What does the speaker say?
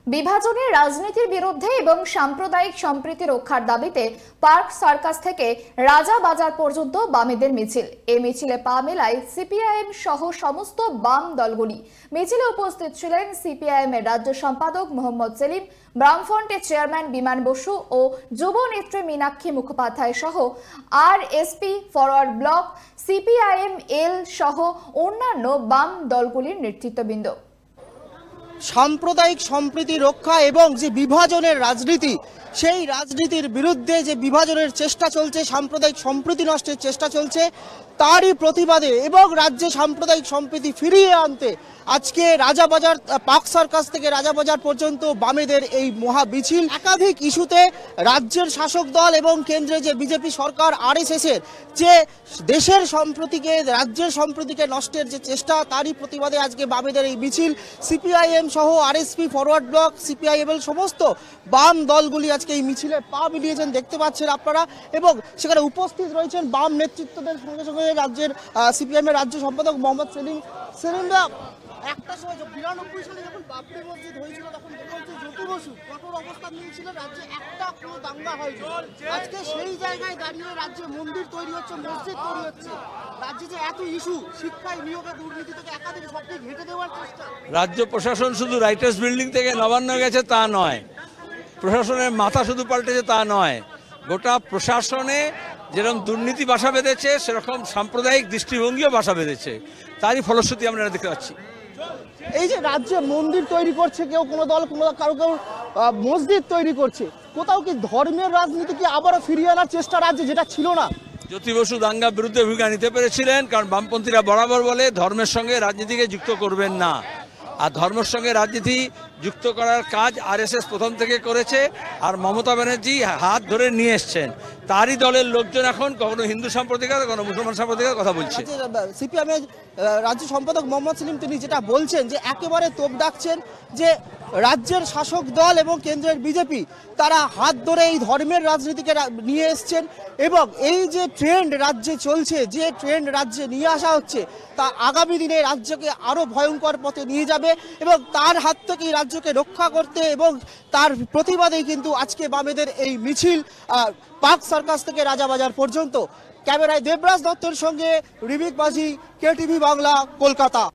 বিভাজনের রাজনীতির বিরুদ্ধে এবং সাম্প্রদায়িক সম্প্রীতি রক্ষার দাবিতে পার্ক সার্কাস থেকে রাজা বাজার পর্যন্ত বামেদের মিছিল। এই মিছিলে পা মেলায় সিপিআইএম সহ সমস্ত বাম দলগুলি। মিছিলে উপস্থিত ছিলেন সিপিআইএম এর রাজ্য সম্পাদক মোহাম্মদ সেলিম, বামফ্রন্টের চেয়ারম্যান বিমান বসু ও যুব নেত্রী মীনাক্ষী মুখোপাধ্যায় সহ আরএসপি ফরওয়ার্ড ব্লক, সিপিআইএম এল সহ অন্যান্য বাম দলগুলির নেতৃত্ববৃন্দ। সাম্প্রদায়িক সম্প্রীতি রক্ষা এবং যে বিভাজনের রাজনীতি, সেই রাজনীতির বিরুদ্ধে যে বিভাজনের চেষ্টা চলছে, সাম্প্রদায়িক সম্প্রীতি নষ্টের চেষ্টা চলছে, তারই প্রতিবাদে এবং রাজ্যে সাম্প্রদায়িক সম্প্রীতি ফিরিয়ে আনতে আজকে রাজাবাজার, পার্ক সার্কাস থেকে রাজাবাজার পর্যন্ত বামেদের এই মহা মিছিল। একাধিক ইস্যুতে রাজ্যের শাসক দল এবং কেন্দ্রে যে বিজেপি সরকার আরএসএস এর যে দেশের সম্প্রীতিকে, রাজ্যের সম্প্রীতিকে নষ্টের যে চেষ্টা, তারই প্রতিবাদে আজকে বামেদের এই মিছিল। সিপিআইএম সহ আরএসপি ফরওয়ার্ড ব্লক, সিপিআইএম সমস্ত বাম দলগুলি আজকে এই মিছিলে পা মিলিয়েছেন, দেখতে পাচ্ছেন আপনারা। এবং সেখানে উপস্থিত রয়েছেন বাম নেতৃত্বদের সঙ্গে সঙ্গে রাজ্যের সিপিআইএম এর রাজ্য সম্পাদক মোহাম্মদ সেলিম। সেলিমরা, একটা সময় 92 সালে যখন বাবরি মসজিদ হয়েছিল, তখন জ্যোতি বসু কঠোর অবস্থান নিয়েছিল, রাজ্যে একটা কোনো দাঙ্গা হয়নি। আজকে সেই জায়গায় দাঁড়িয়ে রাজ্যে মন্দির তৈরি হচ্ছে, মসজিদ তৈরি হচ্ছে, রাজ্যে যে এত ইস্যু, শিক্ষায় নিয়োগে দুর্নীতি থেকে একাধিক সবকে ঘেঁটে দেওয়ার চেষ্টা। রাজ্য প্রশাসন শুধু রাইটার্স বিল্ডিং থেকে নবান্ন গেছে তা নয়, প্রশাসনের মাথা শুধু পাল্টেছে তা নয়, গোটা প্রশাসনে যেরকম দুর্নীতি বাসা বেঁধেছে, সেরকম সাম্প্রদায়িক দৃষ্টিভঙ্গিও বাসা বেঁধেছে। তারই ফলশ্রুতি আমরা দেখতে পাচ্ছি। এই যে রাজ্যে মন্দির তৈরি করছে কেউ, কোনো দল কারো মসজিদ তৈরি করছে, কোথাও কি ধর্মের রাজনীতি কি আবারও ফিরিয়ে আনার চেষ্টা রাজ্যে, যেটা ছিল না? জ্যোতি বসু দাঙ্গার বিরুদ্ধে ভূমিকা নিতে পেরেছিলেন, কারণ বামপন্থীরা বরাবর বলে ধর্মের সঙ্গে রাজনীতিকে যুক্ত করবেন না। আর ধর্মের সঙ্গে রাজনীতি যুক্ত করার কাজ আরএসএস প্রথম থেকে করেছে, আর মমতা ব্যানার্জি হাত ধরে নিয়ে এসছেন। তারই দলের লোকজন এখন কখনো হিন্দু সম্প্রদায়ের, কখনো মুসলমান সম্প্রদায়ের কথা বলছে। সিপিএম এর রাজ্য সম্পাদক মোহাম্মদ সেলিম তিনি যেটা বলছেন, যে একেবারে তোপ ডাকছেন যে রাজ্যের শাসক দল এবং কেন্দ্রের বিজেপি তারা হাত ধরে এই ধর্মের রাজনীতিকে নিয়ে এসছেন, এবং এই যে ট্রেন্ড রাজ্যে চলছে, যে ট্রেন্ড রাজ্যে নিয়ে আসা হচ্ছে, তা আগামী দিনে রাজ্যকে আরো ভয়ঙ্কর পথে নিয়ে যাবে। এবং তার হাত থেকে রাজ্যকে রক্ষা করতে এবং তার প্রতিবাদেই কিন্তু আজকে বামেদের এই মিছিল পার্ক সার্কাস থেকে রাজাবাজার পর্যন্ত। ক্যামেরায় দেবরাজ দত্তর সঙ্গে রিবিক বাজি, কেটিভি বাংলা, কলকাতা।